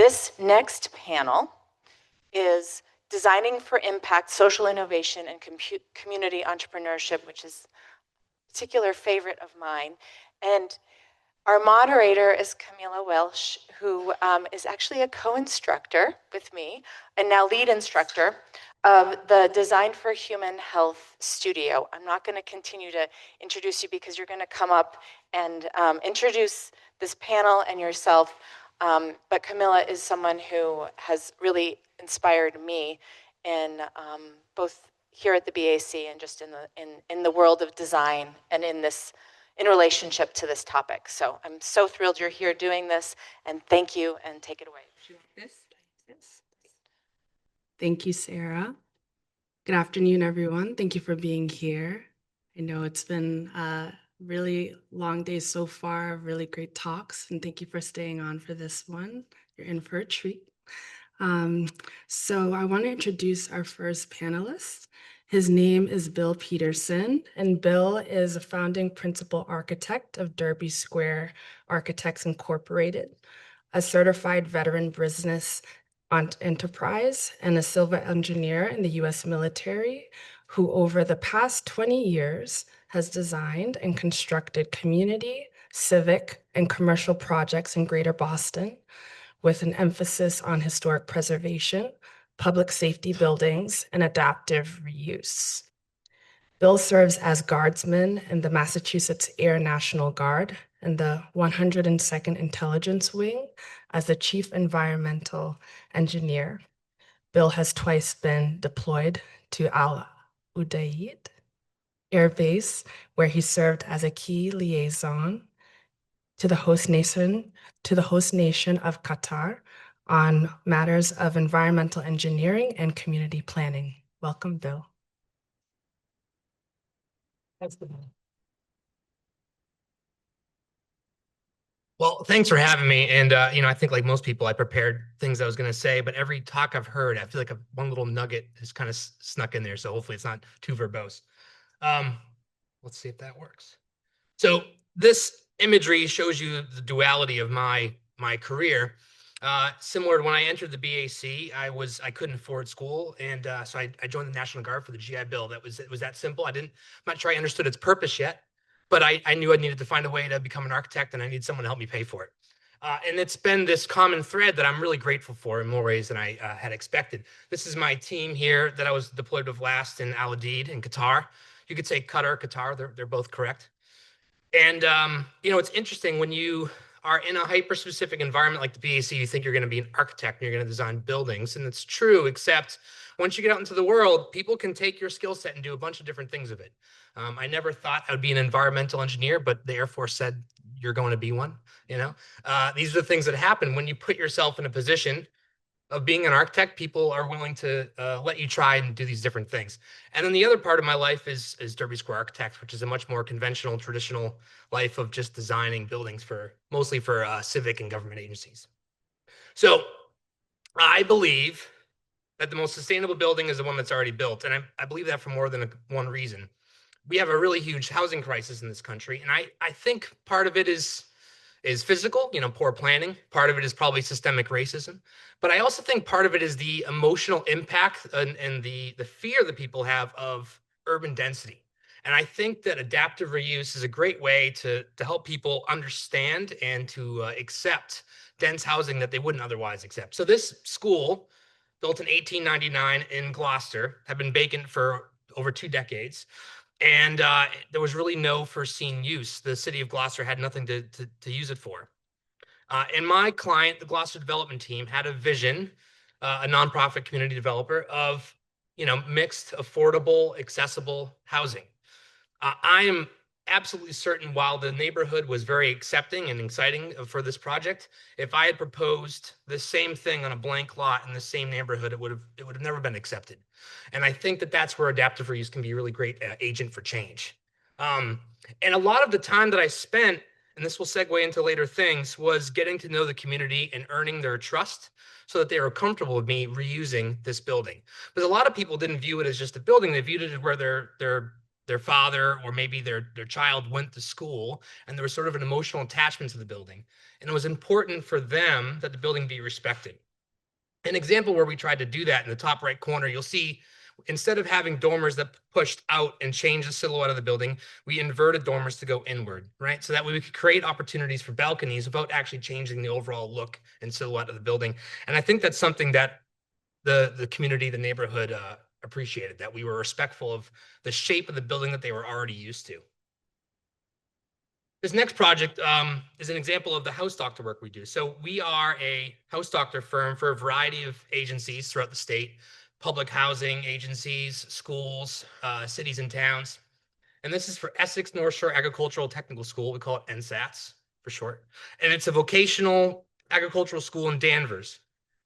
This next panel is Designing for Impact, Social Innovation, and Community Entrepreneurship, which is a particular favorite of mine. And our moderator is Kamilah Welch, who is actually a co-instructor with me, and now lead instructor of the Design for Human Health Studio. I'm not going to continue to introduce you because you're going to come up and introduce this panel and yourself. But Kamilah is someone who has really inspired me in both here at the BAC and just in the world of design and in relationship to this topic. So I'm so thrilled you're here doing this, and thank you, and take it away. Yes. Thank you, Sarah. Good afternoon, everyone. Thank you for being here. I know it's been a really long day so far, really great talks, and thank you for staying on for this one. You're in for a treat. So I want to introduce our first panelist. His name is Bill Peterson, and Bill is a founding principal architect of Derby Square Architects Incorporated, a certified veteran business enterprise, and a civil engineer in the U.S. military, who over the past 20 years has designed and constructed community, civic, and commercial projects in Greater Boston, with an emphasis on historic preservation, public safety buildings, and adaptive reuse. Bill serves as guardsman in the Massachusetts Air National Guard and the 102nd Intelligence Wing as the chief environmental engineer. Bill has twice been deployed to Al Udeid Air Base, where he served as a key liaison to the host nation of Qatar on matters of environmental engineering and community planning. Welcome, Bill. Well, thanks for having me. And, I think like most people, I prepared things I was going to say, but every talk I've heard, I feel like one little nugget has kind of snuck in there. So hopefully it's not too verbose. Let's see if that works. So this imagery shows you the duality of my career. Similar to when I entered the BAC, I couldn't afford school, and so I joined the National Guard for the GI Bill. It was that simple. I'm not sure I understood its purpose yet, but I knew I needed to find a way to become an architect, and I need someone to help me pay for it. And it's been this common thread that I'm really grateful for in more ways than I had expected. This is my team here that I was deployed with last in Al Udeid in Qatar. You could say Qatar, they're both correct. And, it's interesting when you are in a hyper-specific environment like the BAC, you think you're going to be an architect and you're going to design buildings. And it's true, except once you get out into the world, people can take your skill set and do a bunch of different things with it. I never thought I would be an environmental engineer, but the Air Force said you're going to be one. These are the things that happen when you put yourself in a position of being an architect. People are willing to let you try and do these different things. And then the other part of my life is Derby Square Architects, which is a much more conventional, traditional life of just designing buildings mostly for civic and government agencies. So I believe that the most sustainable building is the one that's already built. And I believe that for more than one reason. We have a really huge housing crisis in this country. And I think part of it is physical, poor planning. Part of it is probably systemic racism. But I also think part of it is the emotional impact and the fear that people have of urban density. And I think that adaptive reuse is a great way to help people understand and to accept dense housing that they wouldn't otherwise accept. So this school, built in 1899 in Gloucester, had been vacant for over 2 decades. And there was really no foreseen use. The city of Gloucester had nothing to use it for. And my client, the Gloucester development team, had a vision, a nonprofit community developer of, mixed, affordable, accessible housing. I am absolutely certain while the neighborhood was very accepting and exciting for this project, if I had proposed the same thing on a blank lot in the same neighborhood, it would have never been accepted. And I think that that's where adaptive reuse can be a really great agent for change. And a lot of the time that I spent, and this will segue into later things, was getting to know the community and earning their trust so that they were comfortable with me reusing this building. But a lot of people didn't view it as just a building. They viewed it as where their their father or maybe their child went to school, and there was sort of an emotional attachment to the building. And it was important for them that the building be respected. An example where we tried to do that in the top right corner, you'll see instead of having dormers that pushed out and changed the silhouette of the building, we inverted dormers to go inward, right? So that way we could create opportunities for balconies without actually changing the overall look and silhouette of the building. And I think that's something that the community, the neighborhood appreciated, that we were respectful of the shape of the building that they were already used to. This next project is an example of the house doctor work we do. So we are a house doctor firm for a variety of agencies throughout the state, public housing agencies, schools, cities and towns. And this is for Essex North Shore Agricultural Technical School. We call it NSATS for short. And it's a vocational agricultural school in Danvers.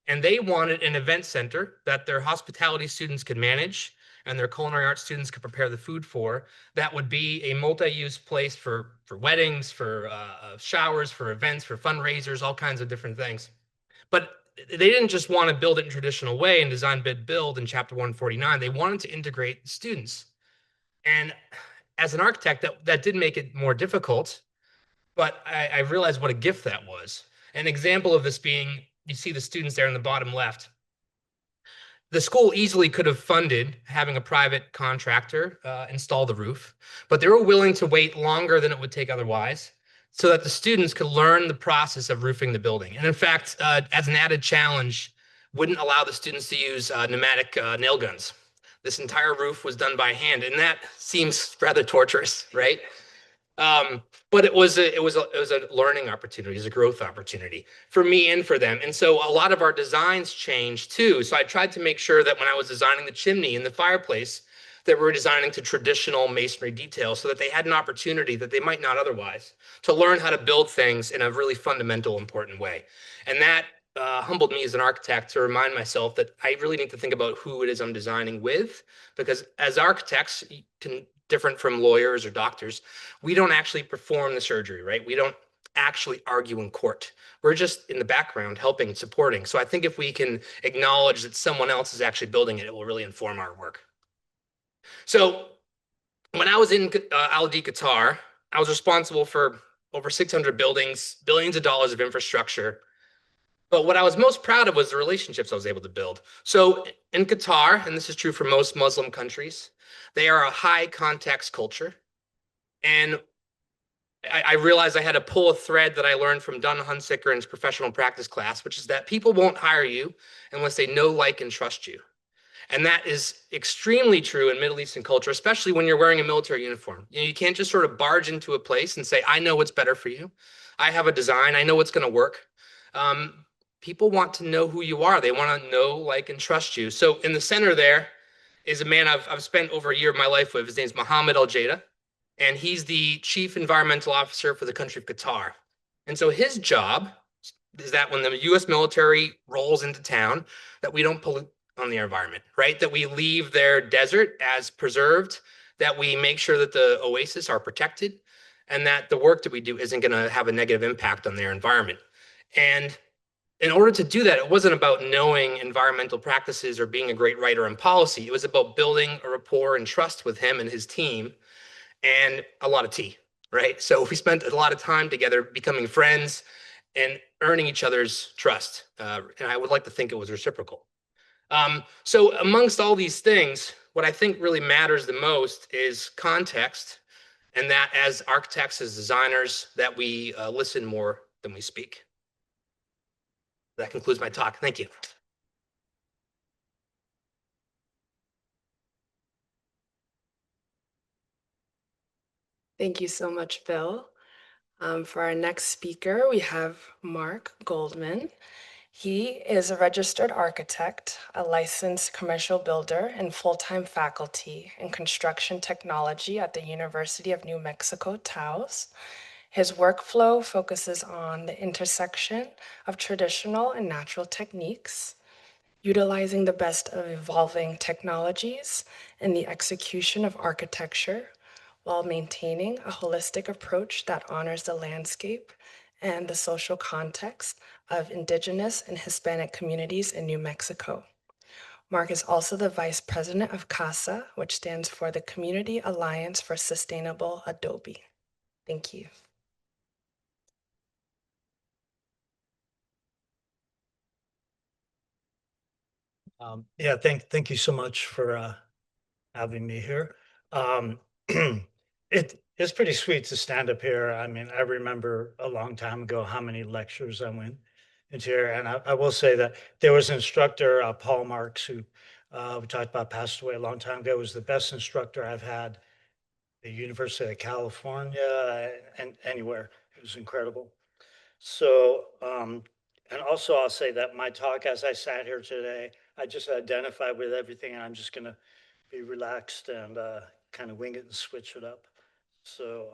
And they wanted an event center that their hospitality students could manage and their culinary arts students could prepare the food for, that would be a multi-use place for weddings, for showers, for events, for fundraisers, all kinds of different things. But they didn't just want to build it in traditional way and design, bid, build in Chapter 149. They wanted to integrate students. And as an architect, that did make it more difficult, but I realized what a gift that was. An example of this being, you see the students there in the bottom left. The school easily could have funded having a private contractor install the roof, but they were willing to wait longer than it would take otherwise so that the students could learn the process of roofing the building. And in fact, as an added challenge, wouldn't allow the students to use pneumatic nail guns. This entire roof was done by hand, and that seems rather torturous, right? But it was a learning opportunity, it was a growth opportunity for me and for them. And so a lot of our designs changed too. So I tried to make sure that when I was designing the chimney and the fireplace, that we're designing to traditional masonry details so that they had an opportunity that they might not otherwise to learn how to build things in a really fundamental, important way. And that humbled me as an architect to remind myself that I really need to think about who it is I'm designing with, because as architects, you can different from lawyers or doctors, we don't actually perform the surgery, right? We don't actually argue in court. We're just in the background helping and supporting. So I think if we can acknowledge that someone else is actually building it, it will really inform our work. So when I was in Al-D, Qatar, I was responsible for over 600 buildings, billions of dollars of infrastructure. But what I was most proud of was the relationships I was able to build. So in Qatar, and this is true for most Muslim countries, they are a high context culture. And I realized I had to pull a thread that I learned from Don Hunsicker in his professional practice class, which is that people won't hire you unless they know, like, and trust you. And that is extremely true in Middle Eastern culture, especially when you're wearing a military uniform. You can't just sort of barge into a place and say, I know what's better for you. I have a design. I know what's going to work. People want to know who you are. They want to know, like, and trust you. So in the center there is a man I've spent over a year of my life with. His name's Mohammed Al Jada, and he's the chief environmental officer for the country of Qatar. And so his job is that when the U.S. military rolls into town, that we don't pollute on the environment, right? That we leave their desert as preserved, that we make sure that the oases are protected, and that the work that we do isn't going to have a negative impact on their environment. And in order to do that, it wasn't about knowing environmental practices or being a great writer on policy. It was about building a rapport and trust with him and his team, and a lot of tea, right? So we spent a lot of time together becoming friends and earning each other's trust. And I would like to think it was reciprocal. So amongst all these things, what I think really matters the most is context, and that as architects, as designers, that we listen more than we speak. That concludes my talk. Thank you. Thank you so much, Bill. For our next speaker, we have Mark Goldman. He is a registered architect, a licensed commercial builder, and full-time faculty in construction technology at the University of New Mexico, Taos. His workflow focuses on the intersection of traditional and natural techniques, utilizing the best of evolving technologies in the execution of architecture, while maintaining a holistic approach that honors the landscape and the social context of Indigenous and Hispanic communities in New Mexico. Mark is also the Vice President of CASA, which stands for the Community Alliance for Sustainable Adobe. Thank you. Yeah, thank you so much for having me here. It's pretty sweet to stand up here. I mean, I remember a long time ago how many lectures I went into here, and I will say that there was an instructor, Paul Marks, who we talked about, passed away a long time ago. Was the best instructor I've had at the University of California and anywhere. It was incredible. So, and also I'll say that my talk, as I sat here today, I just identified with everything, and I'm just going to be relaxed and kind of wing it and switch it up. So,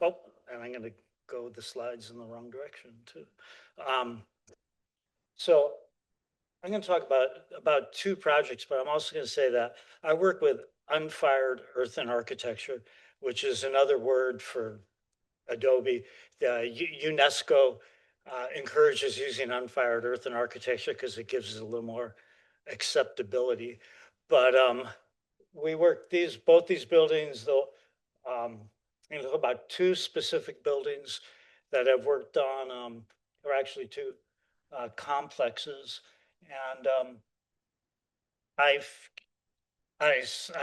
oh, and I'm going to go the slides in the wrong direction too. So I'm going to talk about two projects, but I'm also going to say that I work with unfired earthen architecture, which is another word for Adobe. UNESCO encourages using unfired earthen architecture because it gives it a little more acceptability. But we work both these buildings, though, about two specific buildings that I've worked on, or actually two complexes. And I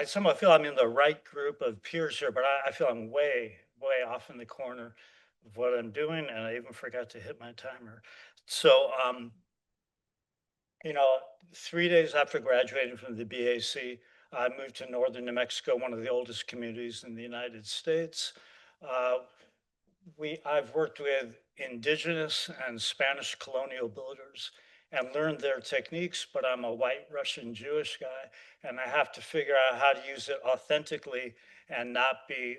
somehow feel I'm in the right group of peers here, but I feel I'm way off in the corner of what I'm doing, and I even forgot to hit my timer. So, 3 days after graduating from the BAC, I moved to northern New Mexico, one of the oldest communities in the United States. I've worked with indigenous and Spanish colonial builders and learned their techniques, but I'm a white Russian Jewish guy, and I have to figure out how to use it authentically and not be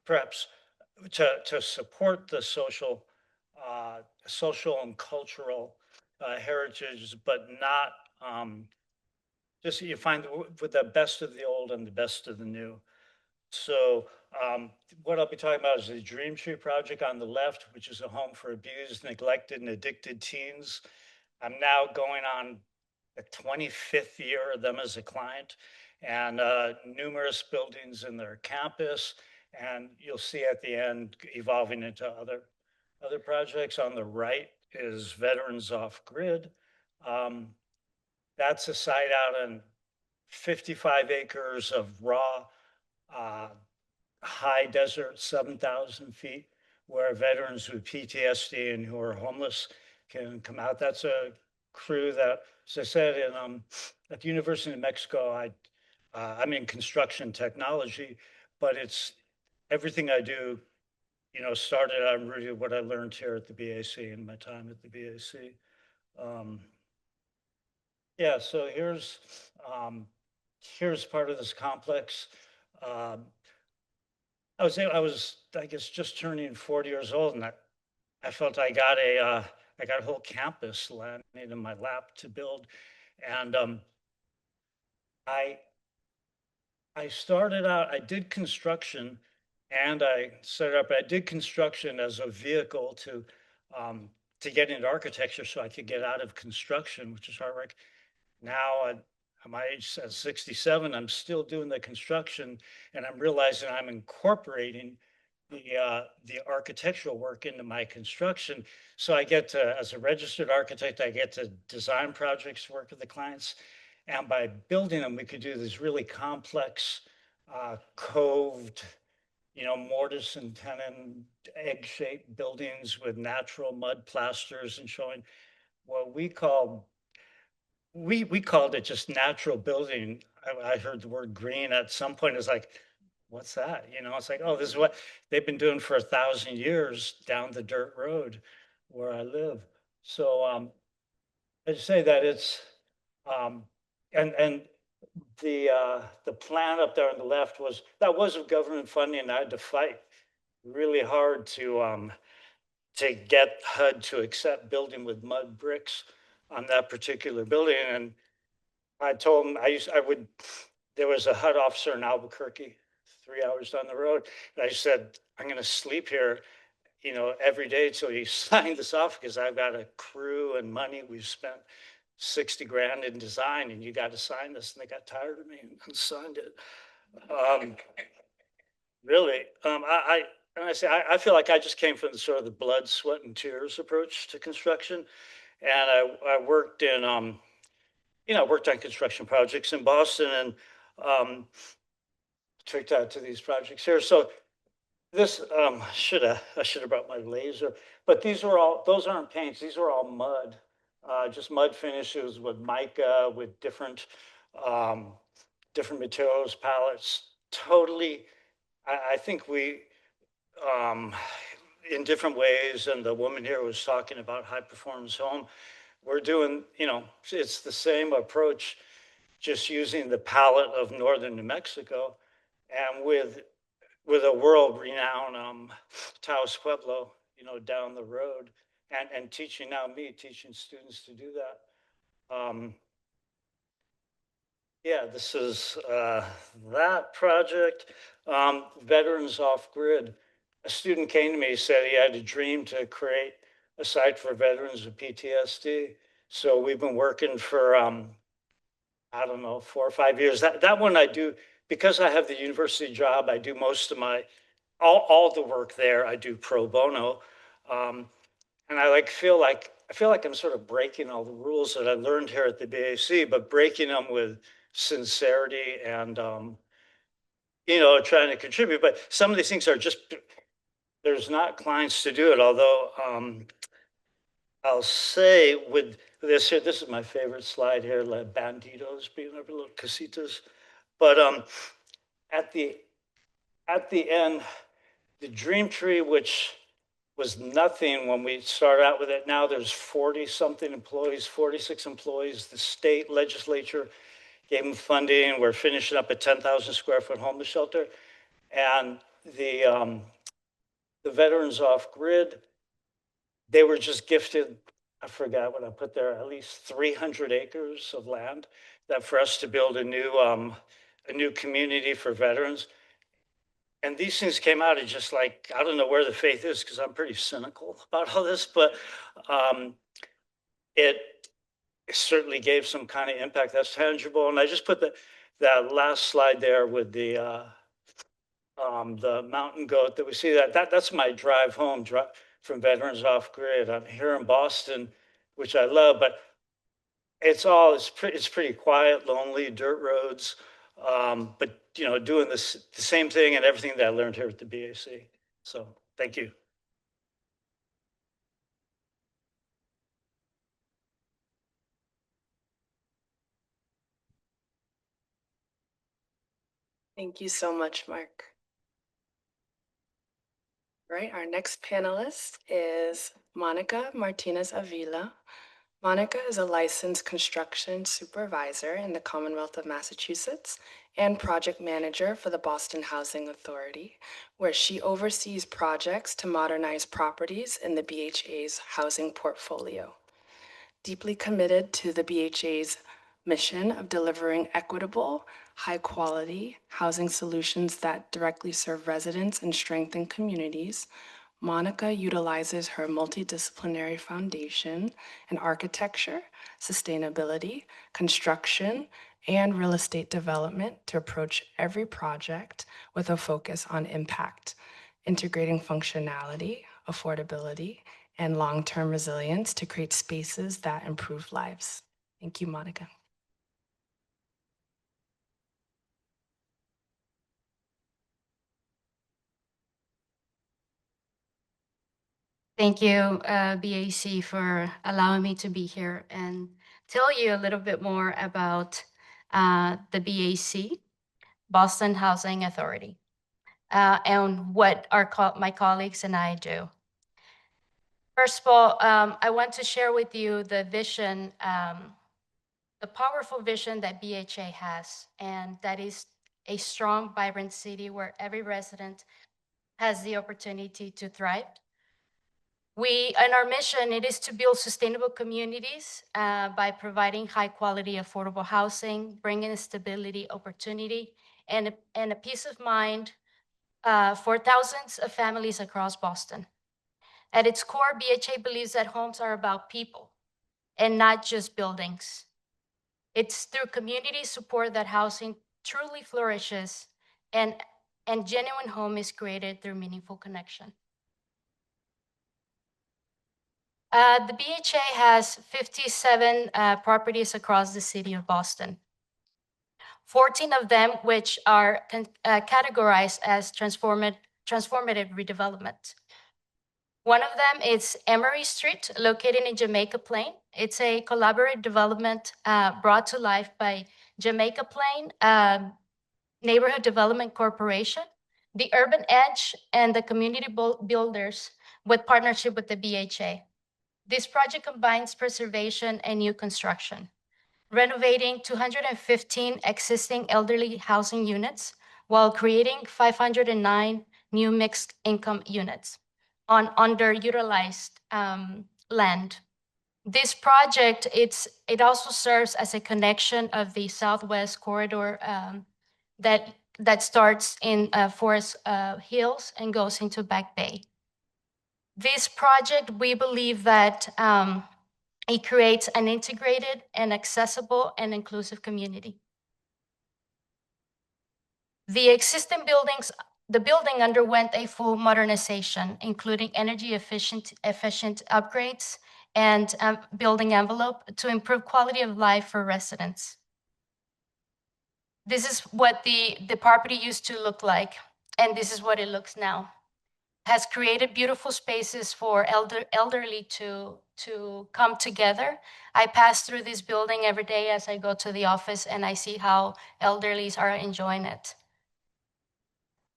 perhaps to support the social and cultural heritage, but not just you find with the best of the old and the best of the new. So what I'll be talking about is the Dream Tree Project on the left, which is a home for abused, neglected, and addicted teens. I'm now going on the 25th year of them as a client, and numerous buildings in their campus. And you'll see at the end evolving into other projects. On the right is Veterans Off Grid. That's a site out on 55 acres of raw high desert, 7,000 feet, where veterans with PTSD and who are homeless can come out. That's a crew that, as I said, at the University of New Mexico, I'm in construction technology, but it's everything I do, started on really what I learned here at the BAC in my time at the BAC. Yeah, so here's part of this complex. I was, I guess, just turning 40 years old, and I felt I got a whole campus landing in my lap to build, and I started out. I did construction, and I set up. I did construction as a vehicle to get into architecture, so I could get out of construction, which is hard work. Now at my age, at 67, I'm still doing the construction, and I'm realizing I'm incorporating the architectural work into my construction. So I get to, as a registered architect, I get to design projects, work with the clients, and by building them, we could do these really complex, coved, mortise and tenon, egg-shaped buildings with natural mud plasters and showing what we called it just natural building. I heard the word green at some point. It's like, what's that? It's like, oh, this is what they've been doing for 1,000 years down the dirt road where I live. So I say that it's and the plan up there on the left was of government funding, and I had to fight really hard to get HUD to accept building with mud bricks on that particular building. And I told him there was a HUD officer in Albuquerque, 3 hours down the road. And I said, I'm going to sleep here, every day till he signed this off, because I've got a crew and money we've spent 60 grand in design, and you got to sign this. And they got tired of me and signed it. Really, I feel like I just came from the sort of the blood, sweat, and tears approach to construction, and I worked in worked on construction projects in Boston, and tricked out to these projects here. So this I should have brought my laser, but those aren't paints. These are all mud, just mud finishes with mica, with um, different materials, palettes. Totally, I think we in different ways. And the woman here was talking about high performance home. We're doing, it's the same approach, just using the palette of northern New Mexico, and with a world renowned Taos Pueblo, down the road, and teaching teaching students to do that. Yeah, this is that project. Veterans Off Grid. A student came to me, said he had a dream to create a site for veterans with PTSD. So we've been working for, I don't know, 4 or 5 years. That one I do, because I have the university job, I do most of all the work there, I do pro bono. And I feel like I'm sort of breaking all the rules that I learned here at the BAC, but breaking them with sincerity and trying to contribute. But some of these things are just, there's not clients to do it. Although I'll say with this here, this is my favorite slide here, like banditos being over little casitas. But at the end, the dream tree, which was nothing when we started out with it. Now there's 40 something employees, 46 employees. The state legislature gave them funding. We're finishing up a 10,000 square foot homeless shelter. And the Veterans Off Grid, they were just gifted, I forgot what I put there, at least 300 acres of land that for us to build a new community for veterans. And these things came out of just like, I don't know where the faith is, because I'm pretty cynical about all this, but it certainly gave some kind of impact that's tangible. And I just put that last slide there with the mountain goat that we see. That's my drive home from Veterans Off Grid. I'm here in Boston, which I love, but it's pretty quiet, lonely, dirt roads. But doing the same thing and everything that I learned here at the BAC. So thank you. Thank you so much, Mark. Right, our next panelist is Monica Martinez Avila. Monica is a licensed construction supervisor in the Commonwealth of Massachusetts and project manager for the Boston Housing Authority, where she oversees projects to modernize properties in the BHA's housing portfolio. Deeply committed to the BHA's mission of delivering equitable, high-quality housing solutions that directly serve residents and strengthen communities, Monica utilizes her multidisciplinary foundation in architecture, sustainability, construction, and real estate development to approach every project with a focus on impact, integrating functionality, affordability, and long-term resilience to create spaces that improve lives. Thank you, Monica. Thank you, BAC, for allowing me to be here and tell you a little bit more about the BAC, Boston Housing Authority, and what my colleagues and I do. First of all, I want to share with you the vision, the powerful vision that BHA has, and that is a strong, vibrant city where every resident has the opportunity to thrive. And our mission, it is to build sustainable communities by providing high quality, affordable housing, bringing stability, opportunity, and a peace of mind for thousands of families across Boston. At its core, BHA believes that homes are about people. and not just buildings. It's through community support that housing truly flourishes and genuine home is created through meaningful connection. The BHA has 57 properties across the city of Boston. 14 of them which are categorized as transformative redevelopment. One of them is Emery Street, located in Jamaica Plain. It's a collaborative development brought to life by Jamaica Plain Neighborhood Development Corporation, the Urban Edge, and the community builders with partnership with the BHA. This project combines preservation and new construction, renovating 215 existing elderly housing units while creating 509 new mixed income units on underutilized land. This project, it also serves as a connection of the Southwest corridor that starts in Forest Hills and goes into Back Bay. This project, we believe that it creates an integrated and accessible and inclusive community. The existing buildings, the building underwent a full modernization, including energy efficient upgrades and building envelope to improve quality of life for residents. This is what the property used to look like, and this is what it looks now. Has created beautiful spaces for elderly to come together. I pass through this building every day as I go to the office, and I see how elderlies are enjoying it.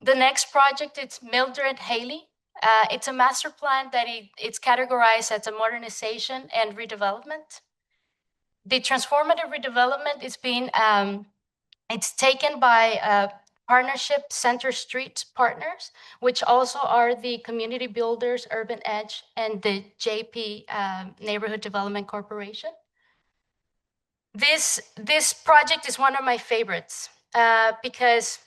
The next project, it's Mildred Haley. It's a master plan that it's categorized as a modernization and redevelopment. The transformative redevelopment is being, it's taken by partnership Center Street Partners, which also are the community builders, Urban Edge, and the JP Neighborhood Development Corporation. This project is one of my favorites because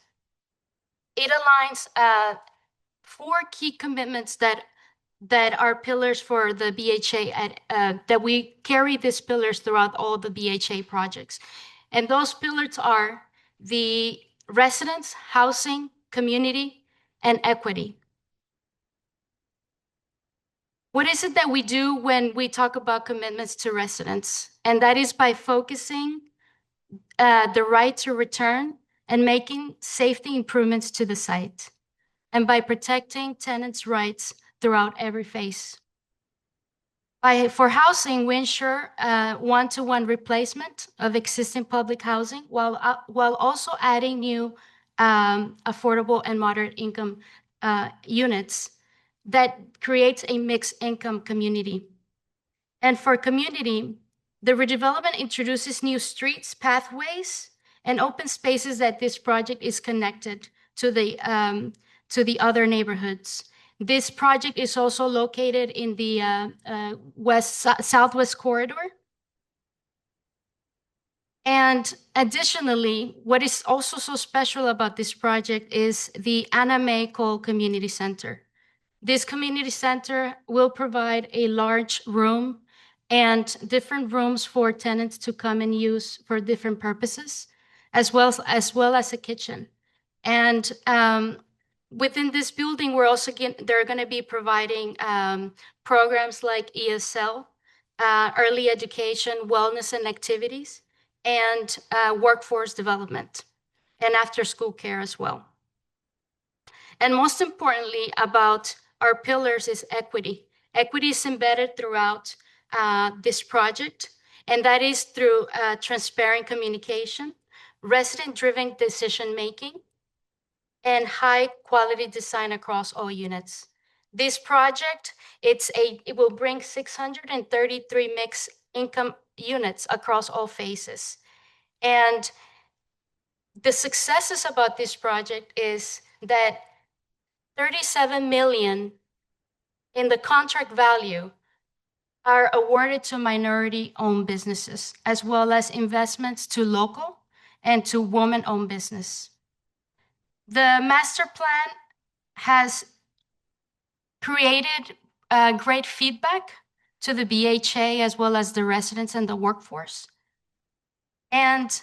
it aligns 4 key commitments that are pillars for the BHA, that we carry these pillars throughout all the BHA projects. And those pillars are the residents, housing, community, and equity. What is it that we do when we talk about commitments to residents? And that is by focusing the right to return and making safety improvements to the site, and by protecting tenants' rights throughout every phase. For housing, we ensure one-to-one replacement of existing public housing while also adding new affordable and moderate income units that creates a mixed income community. And for community, the redevelopment introduces new streets, pathways, and open spaces that this project is connected to the other neighborhoods. This project is also located in the southwest corridor. And additionally, what is also so special about this project is the Anna May Cole Community Center. This community center will provide a large room and different rooms for tenants to come and use for different purposes, as well as a kitchen. And within this building, they're going to be providing programs like ESL, early education, wellness and activities, and workforce development, and after-school care as well. And most importantly about our pillars is equity. Equity is embedded throughout this project, and that is through transparent communication, resident-driven decision-making, and high-quality design across all units. This project, it will bring 633 mixed income units across all phases. And the successes about this project is that 37 million in the contract value are awarded to minority-owned businesses, as well as investments to local and to women-owned business. The master plan has created great feedback to the BHA as well as the residents and the workforce. And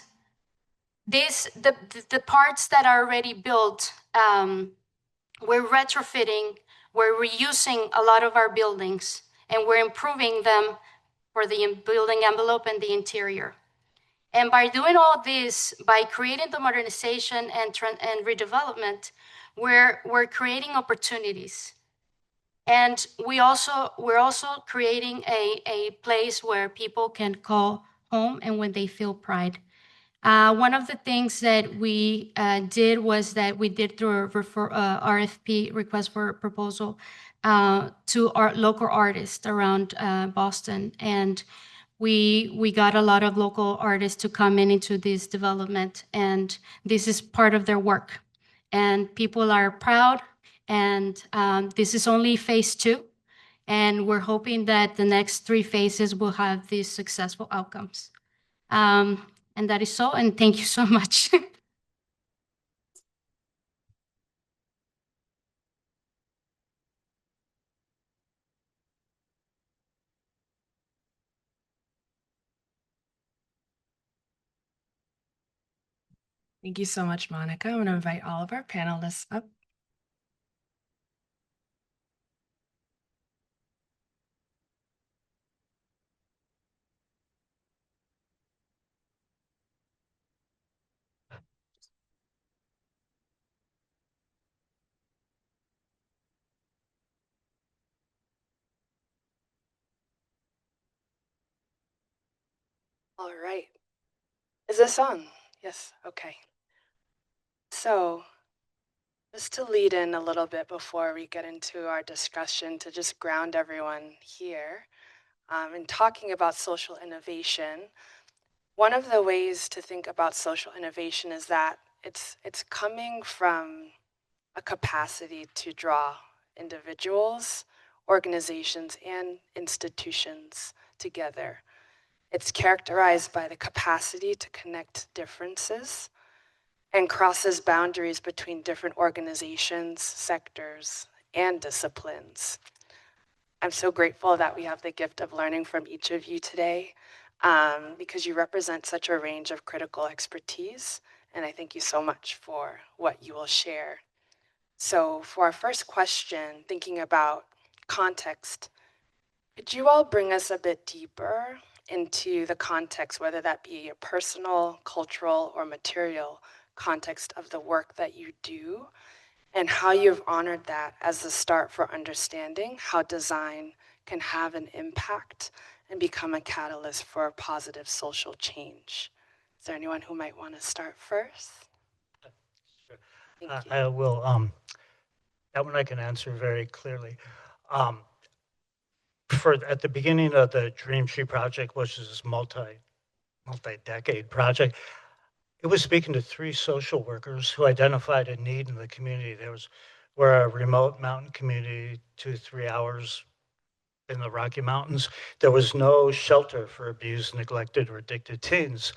the parts that are already built, we're retrofitting, we're reusing a lot of our buildings, and we're improving them for the building envelope and the interior. And by doing all this, by creating the modernization and redevelopment, we're creating opportunities. And we're also creating a place where people can call home and when they feel pride. One of the things that we did was that we did through a RFP, request for proposal, to our local artists around Boston. And we got a lot of local artists to come into this development, and this is part of their work. And people are proud, and this is only phase 2. And we're hoping that the next 3 phases will have these successful outcomes. And that is so, and thank you so much. Thank you so much, Monica. I'm going to invite all of our panelists up. All right. Is this on? Yes, okay. So just to lead in a little bit before we get into our discussion, to just ground everyone here, in talking about social innovation, one of the ways to think about social innovation is that it's coming from a capacity to draw individuals, organizations, and institutions together. It's characterized by the capacity to connect differences and crosses boundaries between different organizations, sectors, and disciplines. I'm so grateful that we have the gift of learning from each of you today, because you represent such a range of critical expertise, and I thank you so much for what you will share. So for our first question, thinking about context, could you all bring us a bit deeper into the context, whether that be a personal, cultural, or material context of the work that you do, and how you've honored that as the start for understanding how design can have an impact and become a catalyst for positive social change? Is there anyone who might want to start first? Sure. Thank you. I will. That one I can answer very clearly. At the beginning of the Dream Tree project, which is this multi-decade project, it was speaking to 3 social workers who identified a need in the community. We're a remote mountain community, 2-3 hours in the Rocky Mountains. There was no shelter for abused, neglected, or addicted teens.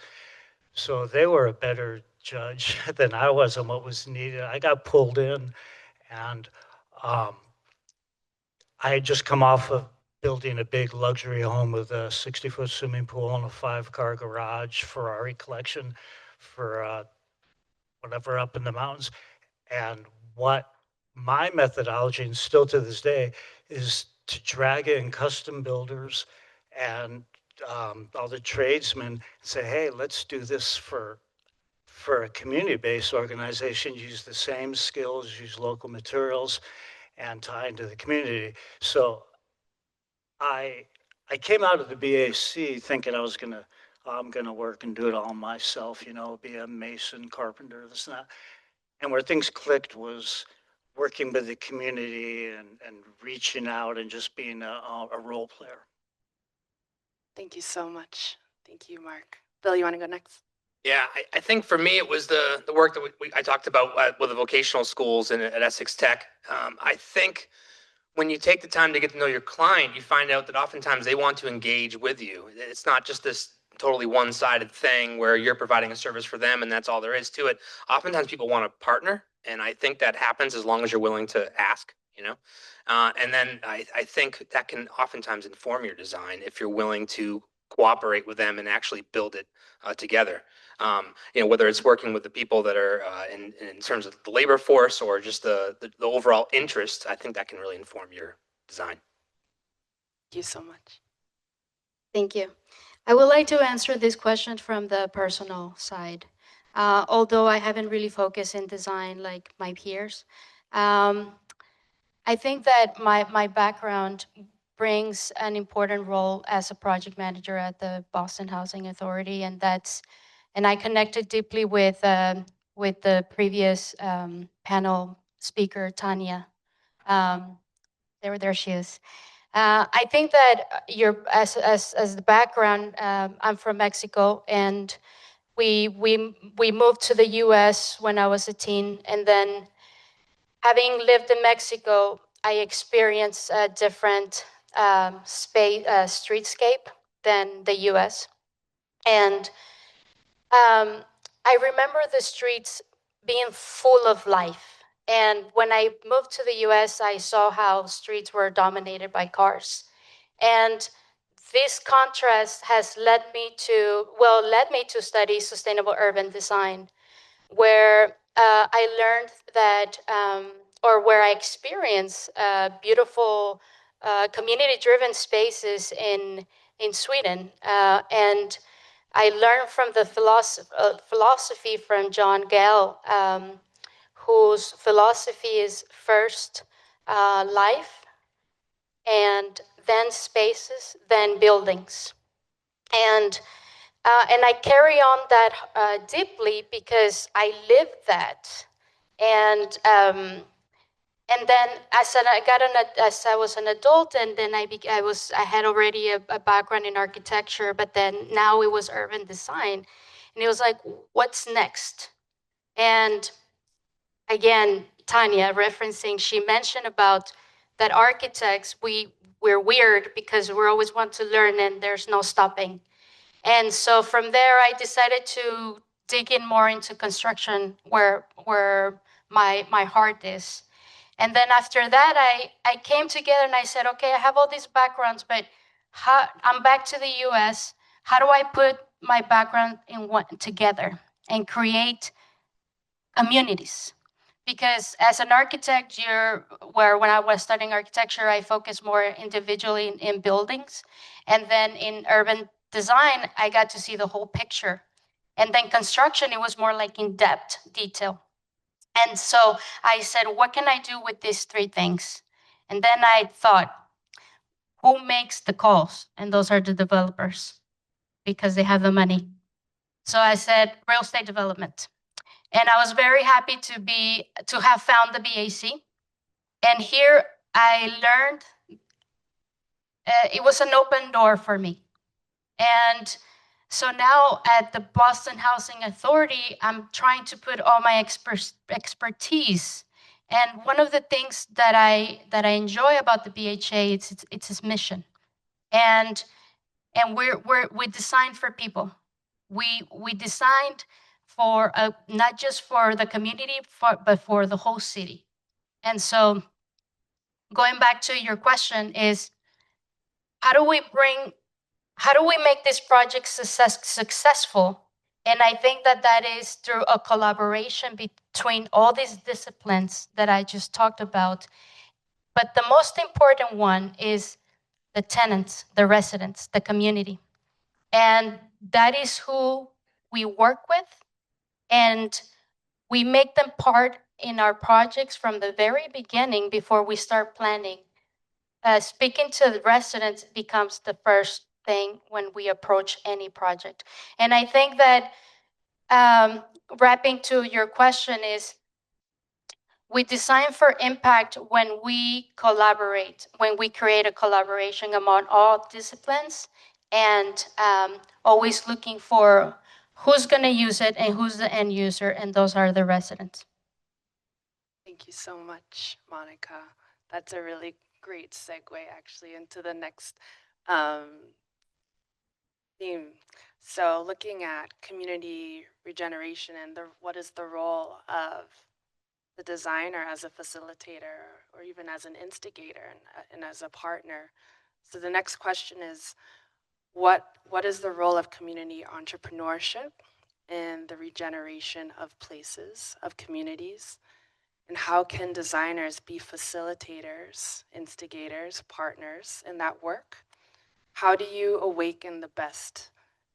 So they were a better judge than I was on what was needed. I got pulled in, and I had just come off of building a big luxury home with a 60-foot swimming pool and a 5-car garage, Ferrari collection for whatever up in the mountains. And what my methodology, and still to this day, is to drag in custom builders and all the tradesmen and say, hey, let's do this for a community-based organization, use the same skills, use local materials, and tie into the community. So I came out of the BAC thinking I'm gonna work and do it all myself, be a mason, carpenter, this and that. And where things clicked was working with the community and reaching out and just being a role player. Thank you so much. Thank you, Mark. Bill, you want to go next? Yeah, I think for me, it was the work that I talked about with the vocational schools and at Essex Tech. I think when you take the time to get to know your client, you find out that oftentimes they want to engage with you. It's not just this totally one-sided thing where you're providing a service for them and that's all there is to it. Oftentimes people want to partner And I think that happens as long as you're willing to ask, you know? And then I think that can oftentimes inform your design if you're willing to cooperate with them and actually build it together. You know, whether it's working with the people that are in terms of the labor force or just the overall interest, I think that can really inform your design. Thank you so much. Thank you. I would like to answer this question from the personal side. Although I haven't really focused in design like my peers, I think that my background brings an important role as a project manager at the Boston Housing Authority, and I connected deeply with the previous panel speaker, Tanya. There she is. I think that as the background, I'm from Mexico, and we moved to the U.S. when I was a teen, and then having lived in Mexico, I experienced a different streetscape than the U.S. And I remember the streets being full of life. And when I moved to the US, I saw how streets were dominated by cars. And this contrast has led me to study sustainable urban design, where I learned that, or where I experienced beautiful community-driven spaces in Sweden. And I learned from the philosophy from John Gell, whose philosophy is first life, and then spaces, then buildings. And I carry on that deeply because I lived that. And then as I was an adult, and then I had already a background in architecture, but then now it was urban design, and it was like, what's next? And again, Tanya referencing, she mentioned about that architects we're weird because we always want to learn and there's no stopping. And so from there, I decided to dig in more into construction, where my heart is. And then after that, I came together and I said, okay, I have all these backgrounds, but I'm back to the US. How do I put my background in one together and create communities? Because as an architect, when I was studying architecture, I focused more individually in buildings. And then in urban design, I got to see the whole picture. And then construction, it was more like in-depth detail. And so I said, what can I do with these three things? And then I thought, who makes the calls? And those are the developers, because they have the money. So I said, real estate development. And I was very happy to have found the BAC. And here I learned it was an open door for me. And so now at the Boston Housing Authority, I'm trying to put all my expertise. And one of the things that I enjoy about the BHA, it's its mission. And we designed for people. We designed for not just for the community, but for the whole city. And so going back to your question is, how do we make this project successful? And I think that is through a collaboration between all these disciplines that I just talked about. But the most important one is the tenants, the residents, the community. And that is who we work with. And we make them part in our projects from the very beginning before we start planning. Speaking to the residents becomes the first thing when we approach any project. And I think that wrapping to your question is, we design for impact when we collaborate, when we create a collaboration among all disciplines, and always looking for who's going to use it and who's the end user, and those are the residents. Thank you so much, Monica. That's a really great segue actually into the next theme. So looking at community regeneration and what is the role of the designer as a facilitator or even as an instigator and as a partner. So the next question is, what is the role of community entrepreneurship in the regeneration of places, of communities? And how can designers be facilitators, instigators, partners in that work? How do you awaken the best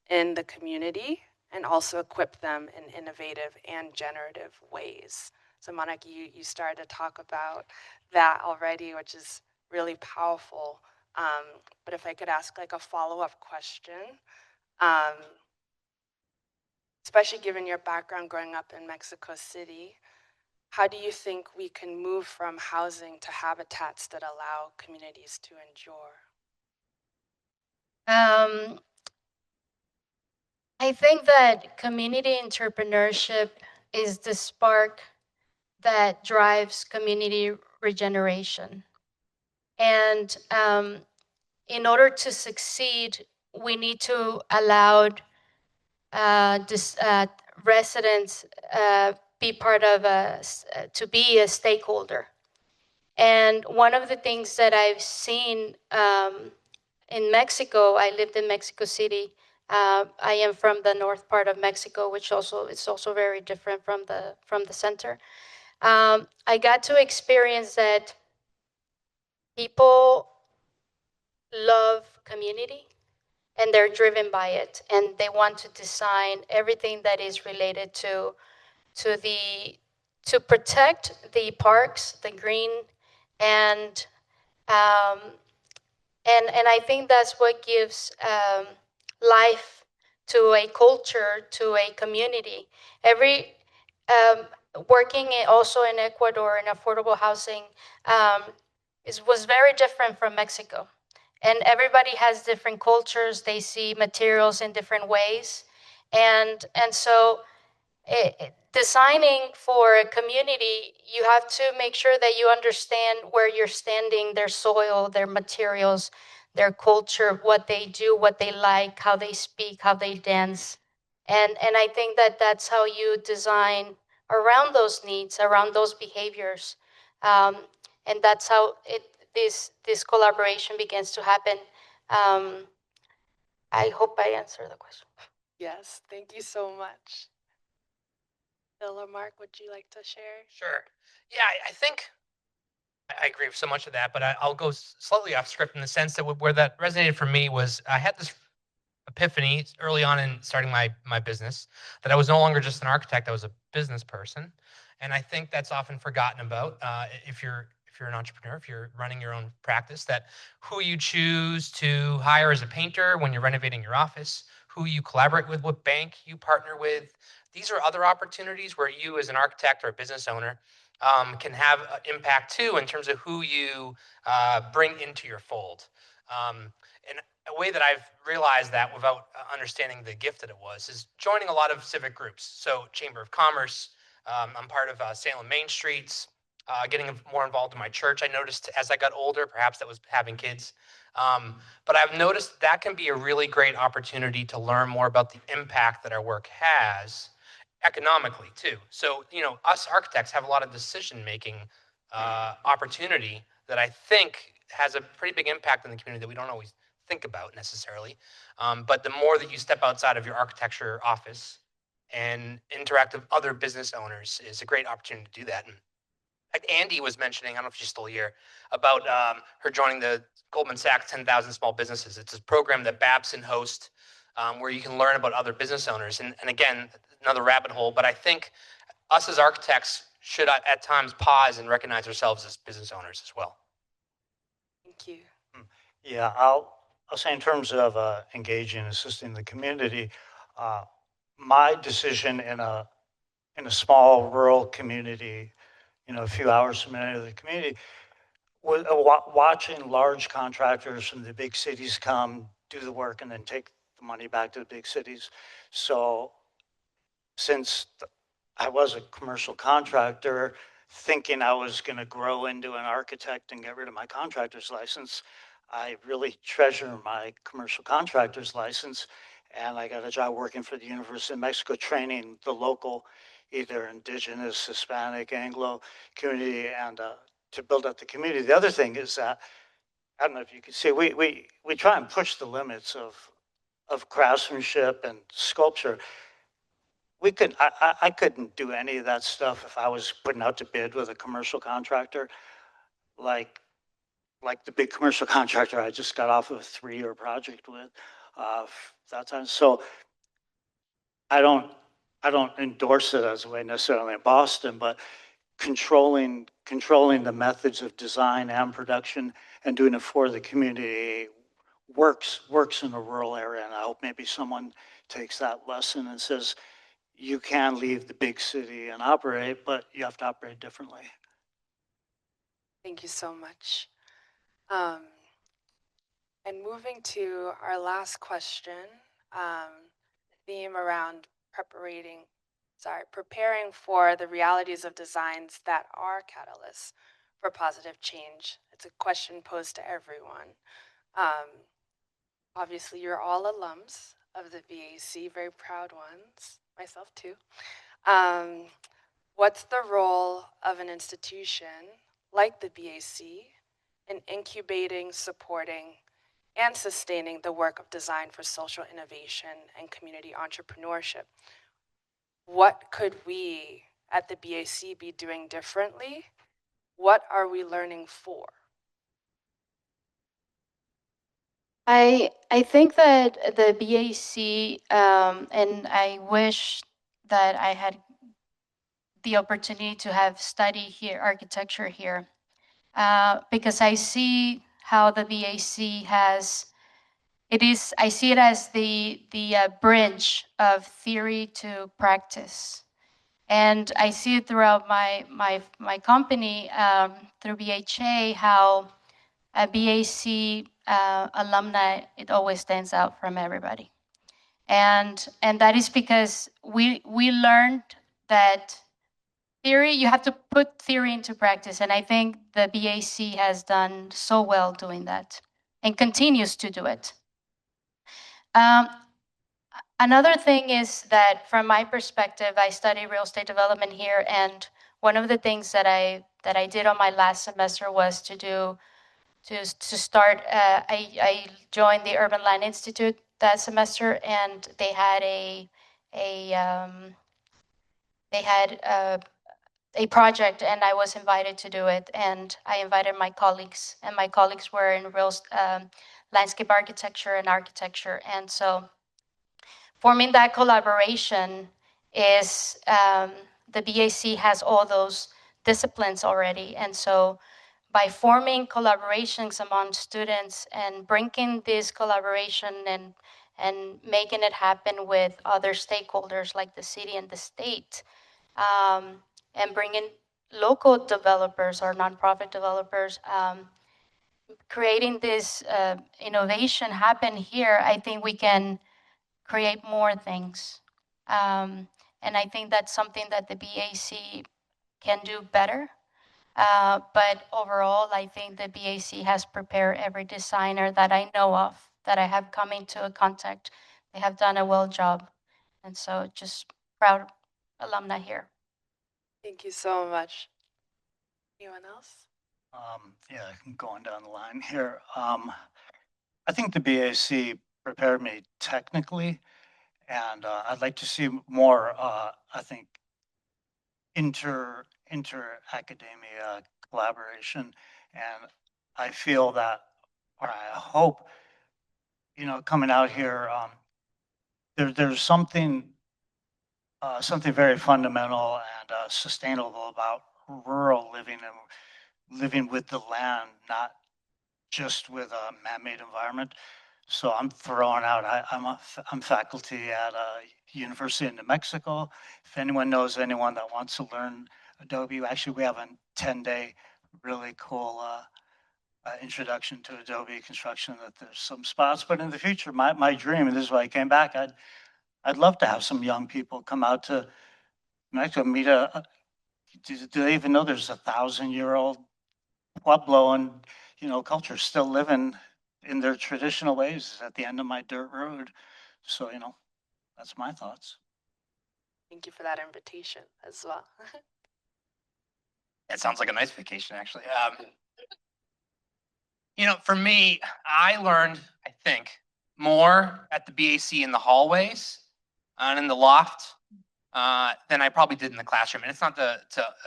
in the community and also equip them in innovative and generative ways? So Monica, you started to talk about that already, which is really powerful. But if I could ask like a follow-up question, especially given your background growing up in Mexico City, how do you think we can move from housing to habitats that allow communities to endure? I think that community entrepreneurship is the spark that drives community regeneration. And in order to succeed, we need to allow residents be part of to be a stakeholder. And one of the things that I've seen in Mexico, I lived in Mexico City. I am from the north part of Mexico, which it's also very different from the center. I got to experience that people love community and they're driven by it, and they want to design everything that is related to protect the parks, the green, and um, and I think that's what gives life to a culture, to a community. Every working also in Ecuador in affordable housing was very different from Mexico. And everybody has different cultures. They see materials in different ways. And so designing for a community, you have to make sure that you understand where you're standing, their soil, their materials, their culture, what they do, what they like, how they speak, how they dance. And I think that that's how you design around those needs, around those behaviors. And that's how this collaboration begins to happen. I hope I answered the question. Yes, thank you so much. Bill or Mark, would you like to share? Sure. Yeah, I think I agree with so much of that, but I'll go slightly off script in the sense that where that resonated for me was I had this epiphany early on in starting my business that I was no longer just an architect, I was a business person. And I think that's often forgotten about if you're an entrepreneur, if you're running your own practice, that who you choose to hire as a painter when you're renovating your office, who you collaborate with, what bank you partner with. These are other opportunities where you as an architect or a business owner can have impact too in terms of who you bring into your fold. And a way that I've realized that without understanding the gift that it was is joining a lot of civic groups. So Chamber of Commerce, I'm part of Salem Main Streets, getting more involved in my church. I noticed as I got older, perhaps that was having kids. But I've noticed that can be a really great opportunity to learn more about the impact that our work has economically too. So, us architects have a lot of decision-making opportunity that I think has a pretty big impact on the community that we don't always think about necessarily. But the more that you step outside of your architecture office and interact with other business owners is a great opportunity to do that. And like Andy was mentioning, I don't know if she's still here, about her joining the Goldman Sachs 10,000 Small Businesses. It's a program that Babson hosts where you can learn about other business owners. And again, another rabbit hole, but I think us as architects should at times pause and recognize ourselves as business owners as well. Thank you. Yeah, I'll say in terms of engaging and assisting the community, my decision in a small rural community, a few hours from any of the community, was watching large contractors from the big cities come do the work and then take the money back to the big cities. So since I was a commercial contractor, thinking I was going to grow into an architect and get rid of my contractor's license, I really treasure my commercial contractor's license. And I got a job working for the University of Mexico, training the local either indigenous, Hispanic, Anglo community, and to build up the community. The other thing is that, I don't know if you can see, we try and push the limits of craftsmanship and sculpture. I couldn't do any of that stuff if I was putting out to bid with a commercial contractor, like the big commercial contractor I just got off of a 3-year project with that time. So I don't endorse it as a way necessarily in Boston, but controlling the methods of design and production and doing it for the community works in a rural area. And I hope maybe someone takes that lesson and says, you can leave the big city and operate, but you have to operate differently. Thank you so much. And moving to our last question, theme around preparing for the realities of designs that are catalysts for positive change. It's a question posed to everyone. Obviously, you're all alums of the BAC, very proud ones, myself too. What's the role of an institution like the BAC in incubating, supporting, and sustaining the work of design for social innovation and community entrepreneurship? What could we at the BAC be doing differently? What are we learning for? I think that the BAC, and I wish that I had the opportunity to have studied here, architecture here, because I see how the BAC has, I see it as the bridge of theory to practice. And I see it throughout my company, through BHA, how a BAC alumni, it always stands out from everybody. And that is because we learned that theory, you have to put theory into practice. And I think the BAC has done so well doing that and continues to do it. Another thing is that from my perspective, I study real estate development here. And one of the things that I did on my last semester was to start, I joined the Urban Land Institute that semester, and they had a project, and I was invited to do it. And I invited my colleagues, and my colleagues were in real landscape architecture and architecture. And so forming that collaboration is, the BAC has all those disciplines already. And so by forming collaborations among students and bringing this collaboration and making it happen with other stakeholders like the city and the state, and bringing local developers or nonprofit developers, creating this innovation happen here, I think we can create more things. And I think that's something that the BAC can do better. But overall, I think the BAC has prepared every designer that I know of, that I have come into contact. They have done a well job. And so just proud alumni here. Thank you so much. Anyone else? Yeah, going down the line here. I think the BAC prepared me technically, and I'd like to see more, I think, inter academia collaboration. And I feel that, or I hope, coming out here, there's something very fundamental and sustainable about rural living and living with the land, not just with a man-made environment. So I'm throwing out, I'm faculty at University of New Mexico. If anyone knows anyone that wants to learn Adobe, actually we have a 10-day really cool introduction to Adobe construction, that there's some spots. But in the future, my dream, and this is why I came back, I'd love to have some young people come out to Mexico, meet do they even know there's 1,000-year-old Pueblo and, culture still living in their traditional ways at the end of my dirt road. So, that's my thoughts. Thank you for that invitation as well. That sounds like a nice vacation, actually. For me, I learned, I think, more at the BAC in the hallways and in the loft than I probably did in the classroom. And it's not to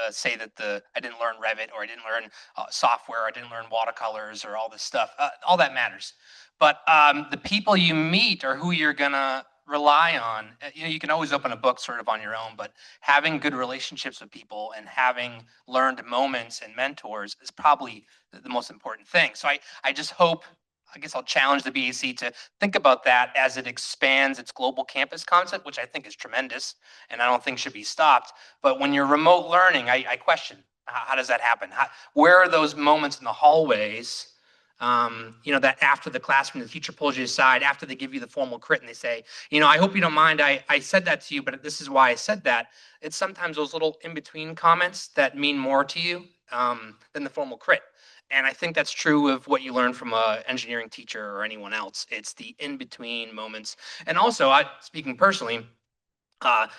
say that I didn't learn Revit or I didn't learn software, or I didn't learn watercolors or all this stuff. All that matters. But the people you meet are who you're gonna rely on. You can always open a book sort of on your own, but having good relationships with people and having learned moments and mentors is probably the most important thing. So I just hope, I guess I'll challenge the BAC to think about that as it expands its global campus concept, which I think is tremendous and I don't think should be stopped. But when you're remote learning, I question, how does that happen? Where are those moments in the hallways, that after the classroom, the teacher pulls you aside, after they give you the formal crit and they say, I hope you don't mind, I said that to you, but this is why I said that. It's sometimes those little in-between comments that mean more to you than the formal crit. And I think that's true of what you learn from an engineering teacher or anyone else. It's the in-between moments. And also, speaking personally, I've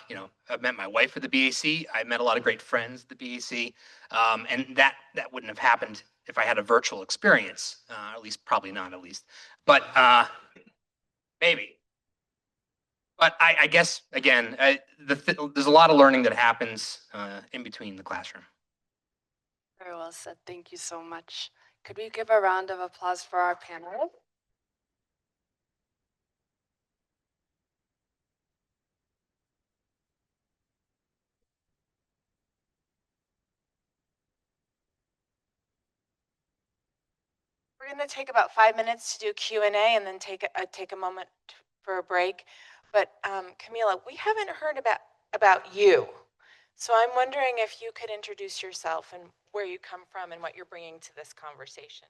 met my wife at the BAC. I met a lot of great friends at the BAC, and that wouldn't have happened if I had a virtual experience. At least, probably not. At least, but maybe. But I guess again, there's a lot of learning that happens in between the classroom. Very well said. Thank you so much. Could we give a round of applause for our panelists? We're going to take about 5 minutes to do Q&A and then take a moment for a break. But Kamilah, we haven't heard about you. So I'm wondering if you could introduce yourself and where you come from and what you're bringing to this conversation.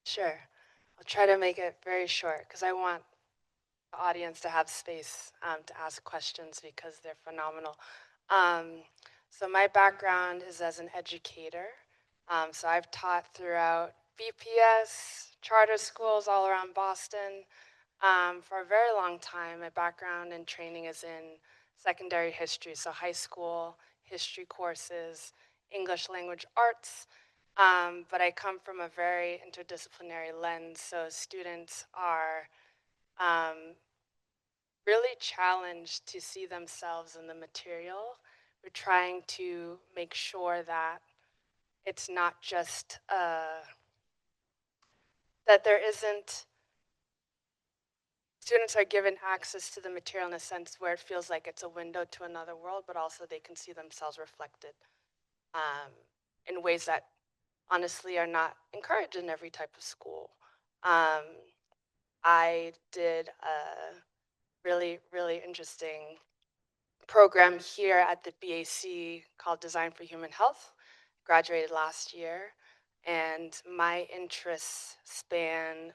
Sure. I'll try to make it very short because I want the audience to have space to ask questions because they're phenomenal. So my background is as an educator. So I've taught throughout BPS, charter schools all around Boston for a very long time. My background and training is in secondary history, so high school history courses, English language arts. But I come from a very interdisciplinary lens, so students are really challenged to see themselves in the material. We're trying to make sure that it's not just that there isn't, students are given access to the material in a sense where it feels like it's a window to another world, but also they can see themselves reflected in ways that honestly are not encouraged in every type of school. I did a really, really interesting program here at the BAC called Design for Human Health. Graduated last year, and my interests span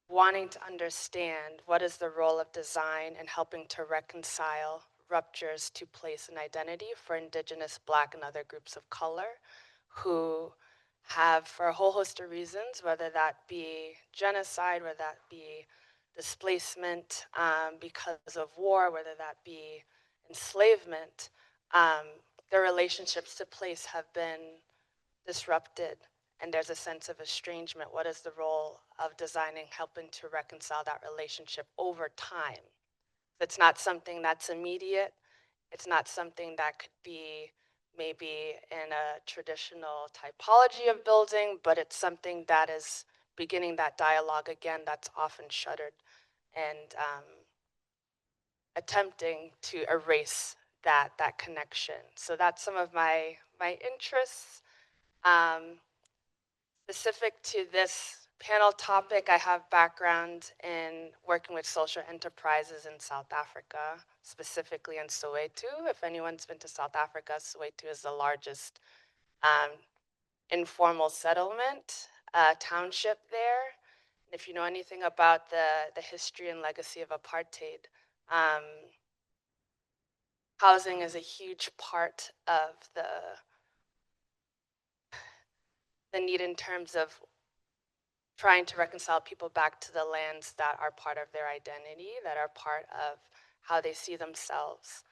wanting to understand what is the role of design in helping to reconcile ruptures to place and identity for Indigenous, Black, and other groups of color who have, for a whole host of reasons, whether that be genocide, whether that be displacement because of war, whether that be enslavement, their relationships to place have been disrupted, and there's a sense of estrangement. What is the role of designing, helping to reconcile that relationship over time? It's not something that's immediate. It's not something that could be maybe in a traditional typology of building, but it's something that is beginning that dialogue again that's often shuttered and attempting to erase that connection. So that's some of my interests. Specific to this panel topic, I have background in working with social enterprises in South Africa, specifically in Soweto. If anyone's been to South Africa, Soweto is the largest informal settlement township there. And if you know anything about the history and legacy of apartheid, housing is a huge part of the need in terms of trying to reconcile people back to the lands that are part of their identity, that are part of how they see themselves.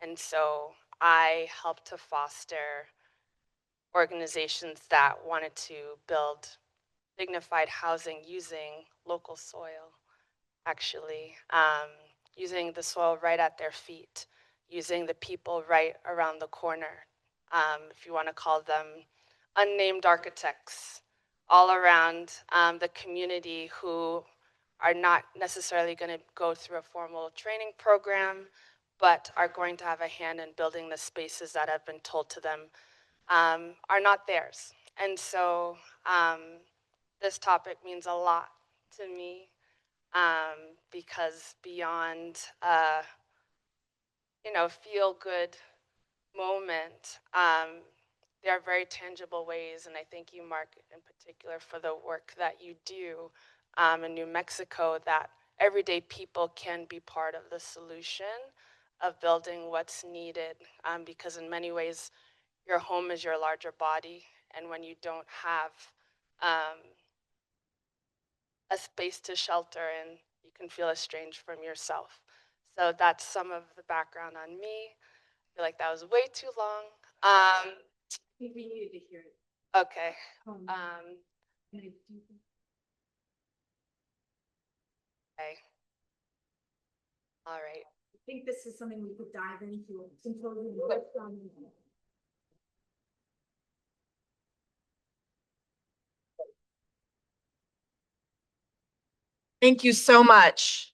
And so I helped to foster organizations that wanted to build dignified housing using local soil, actually, using the soil right at their feet, using the people right around the corner, if you want to call them unnamed architects, all around the community who are not necessarily going to go through a formal training program, but are going to have a hand in building the spaces that have been told to them are not theirs. And so this topic means a lot to me because beyond feel good moment, there are very tangible ways, and I thank you, Mark, in particular, for the work that you do in New Mexico, that everyday people can be part of the solution of building what's needed, because in many ways, your home is your larger body, and when you don't have a space to shelter in, you can feel estranged from yourself. So that's some of the background on me. I feel like that was way too long. I think we needed to hear it. Okay. Okay. All right. I think this is something we could dive into. Thank you so much.